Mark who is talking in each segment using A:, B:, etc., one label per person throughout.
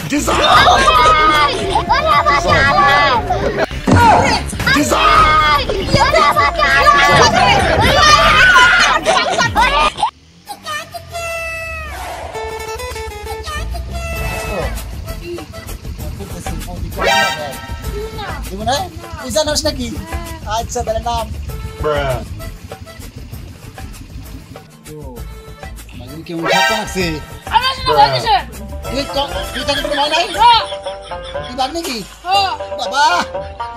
A: Gimana? Bisa harus lagi. Aja dari 6. Tuh. Makin কেমন থাকা আছে?
B: আমরা শুনে বলতেছে।
A: তুই তাকে কোনো মাই নাই?
B: হ্যাঁ।
A: তুই বাদ নাকি?
B: হ্যাঁ।
A: বাবা,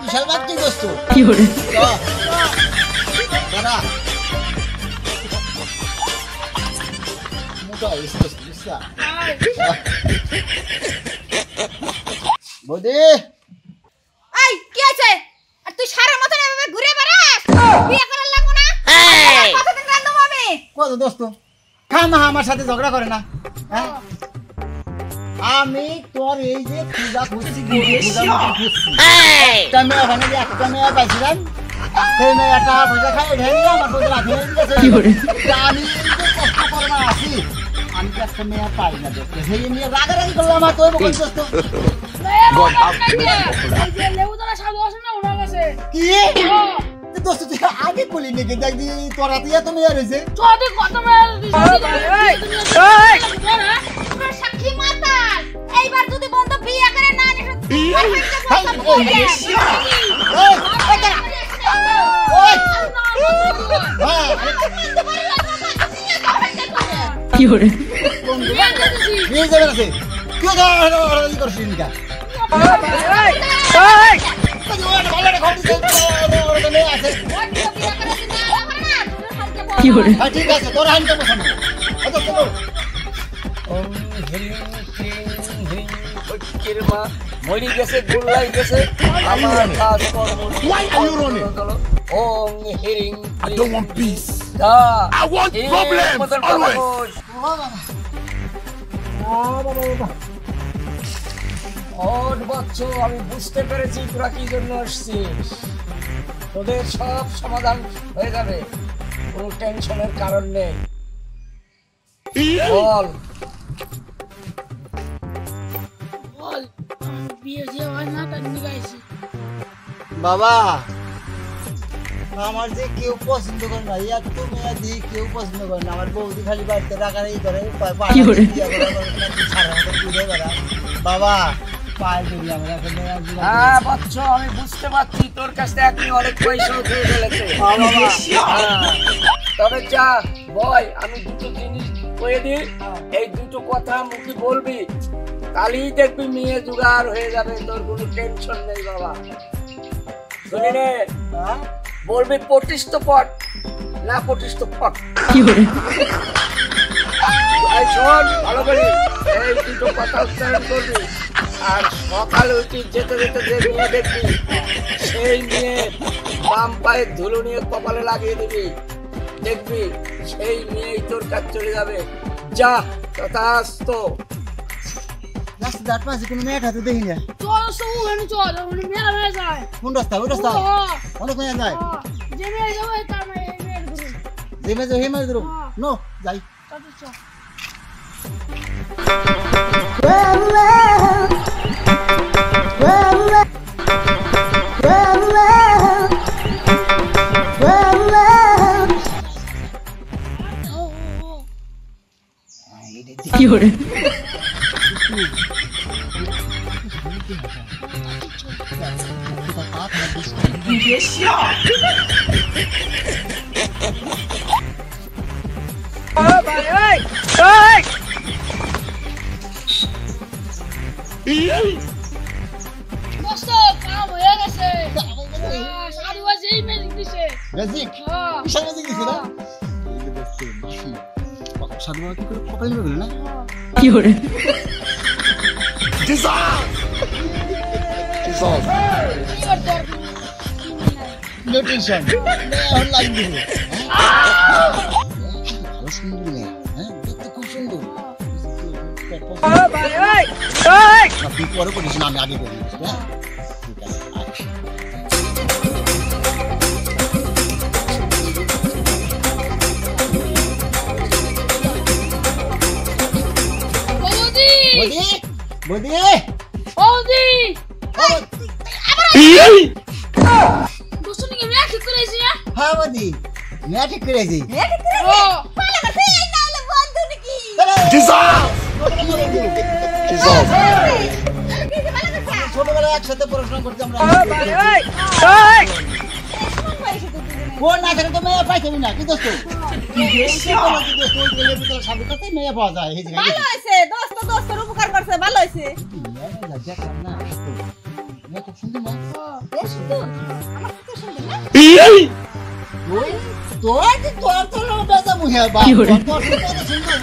A: বিশাল বাদ তুই দোস্ত।
C: কি করে?
A: দাদা। মোটা হয়েছে দোস্ত, বুঝছা? বৌদি।
B: এই কি আছে? আর তুই সারা মত এভাবে ঘুরে বেড়াস? বিয়ে করার লাগো না? কতদিন রাখবো আমি?
A: কত দোস্ত? খামা আমার সাথে ঝগড়া করে না। হ্যাঁ? আমি তোর এই যে পূজা খুঁজছি একটা মেয়ে ওখানে যে একটা মেয়ে পাইছিলাম সেই মেয়েটা পয়সা খাই ঢেলে আমার পয়সা রাখে আমি কষ্ট করবো আছি আমি তো একটা মেয়ে পাই না দেখতে সেই মেয়ে রাগারাগি করলাম আর তোর বকল দোস্ত কি দোস্ত তুই আগে বলি নাকি দেখবি তোর হাতে এত মেয়ে রয়েছে
B: সাক্ষী মাতাল এইবার যদি বন্ধু বিয়ে করে না
C: কি করে
A: নিয়ে যাবে আছে কেউ করছিস নিকা
C: কি করে
A: ঠিক আছে তোর হাইন কেমন
D: মরি গেছে গুল্লাই গেছে আমার কাজ কর্ম ওং হিরিং I don't want peace I want problems always বাচ্চা আমি বুঝতে পেরেছি তোরা কি জন্য আসছিস তোদের সব সমাধান হয়ে যাবে কোনো টেনশনের কারণ নেই বল
A: বাবা আমার যে কেউ পছন্দ করে না এত মেয়ে দিয়ে কেউ পছন্দ করে না আমার বৌদি খালি বাড়িতে রাখারাই করে বাবা
D: হ্যাঁ বাচ্চা আমি বুঝতে পারছি তোর কাছ থেকে আপনি অনেক পয়সা উঠিয়ে ফেলেছে তবে যা বয় আমি দুটো জিনিস কয়ে দিই এই দুটো কথা মুখে বলবি কালই দেখবি মেয়ে জোগাড় হয়ে যাবে তোর কোনো টেনশন নেই বাবা শুনি রে বলবি পটিষ্ঠ পট না পটিষ্ঠ পট
C: কি করে
D: এই শোন ভালো করে এই দুটো কথা উচ্চারণ করবি আর সকালে উঠি যেতে যেতে যে মেয়ে দেখবি সেই মেয়ে বাম পায়ের ধুলো নিয়ে কপালে লাগিয়ে দিবি দেখবি সেই মেয়েই তোর কাছে চলে যাবে যা তথাস্তু
A: রাস্তা পাশে কোনো মেয়ে হাতে দেখি না কোন রাস্তা ওই রাস্তা অনেক মেয়ে যায় যে মেয়ে যাবে হে মেয়ে ধরো নো যাই
C: কি করে
A: ম্যাজিক বিশাল ম্যাজিক দিছে না সাধু বাবা কি করে কপালে গেল না
C: কি করে
A: নো টেনশন এখন লাইন দিব সুন্দর মেয়ে হ্যাঁ দেখতে খুব সুন্দর আপনি পরে করিস না আমি আগে করি হ্যাঁ ঠিক আছে বৌদি
B: বৌদি
A: ও,
B: দুষ্টু নিয়ে মেয়ে ঠিক করেছি না
A: হ্যাঁ বৌদি মেয়ে ঠিক করেছি
B: ও
C: ভালো করছে এই না হলে বন্ধু নাকি
A: ছোটবেলায় একসাথে পড়াশোনা করতে আমরা ফোন না থাকলে তো মেয়ে পাইতে না কি দোস্ত সামনে কাছে মেয়ে পাওয়া যায় এই
B: ভালো হয়েছে দোস্তের উপকার করছে ভালো হয়েছে
A: মেয়ে খুব সুন্দর না
B: বেশ সুন্দর আমার তো সুন্দর না
A: তোর বেজা মুহে বা
C: কি করে?
A: তোর সুন্দর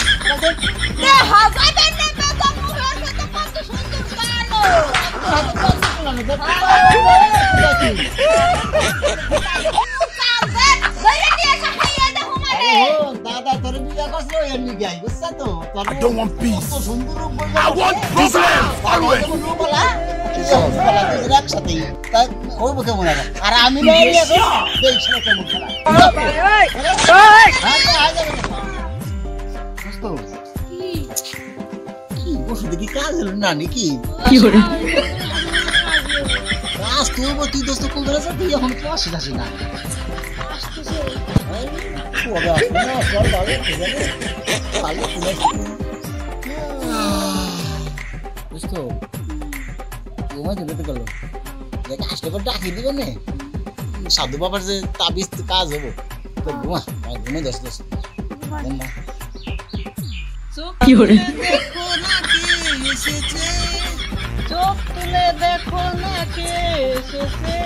B: তে হবে না বেটা মুহের তো কত সুন্দর কালো
A: দাদা তোর বিয়া করছিল এমনি গাই বুঝছা তো তোর
E: I don't want peace.
A: সুন্দর রূপ
E: I want desire. Follow it.
A: একসাথে হইব কেমন আর আমি দেখছি না কেমন খেলা কি ওষুধে কি কাজ হলো না নাকি
C: কি করে
A: কাজ তুই দোস্ত কোন ধরেছে তুই এখন তো আসিস না বুঝতো ঘুমাই ধরে তো গেল দেখ আসলে পর ডাকি দিবেন না সাধু বাবার যে তাবিজ কাজ হবো তো ঘুমা ঘুমে দোস্ত ঘুমা
C: কি করে
B: দেখো না কে এসেছে চোখ তুলে দেখো না কে এসেছে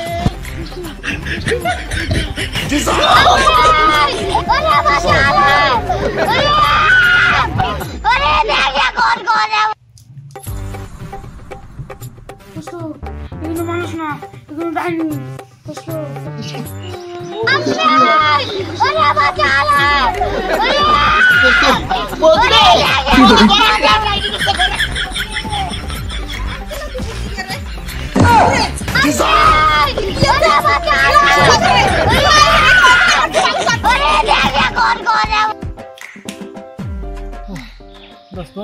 B: এগুলো মানুষ না এগুলো ডাইনি
A: দোস্ত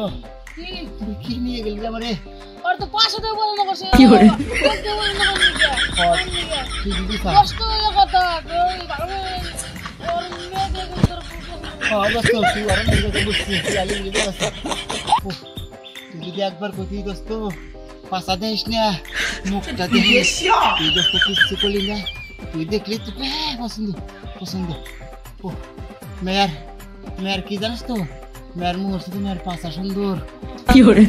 A: তুই কি নিয়ে গেলি আমারে
B: और तो 500 টাকা বলে করছে
C: কি করে
A: তুই দিদি
B: কষ্ট হয়ে কথা ওই ভালো ওর মেয়ে দেখে তোর
A: দোস্ত তুই আর নিজেকে বুঝছিস তুই আলি গেলি তুই যদি একবার কইতি দোস্ত পাশা দেশ না মুখটা দেখিস তুই দোস্ত কিচ্ছু করলি না তুই দেখলি তুই পছন্দ পছন্দ ও মেয়ার কি জানিস তো মেয়ার মুহূর্তে মেয়ার পাশা সুন্দর
C: কি করে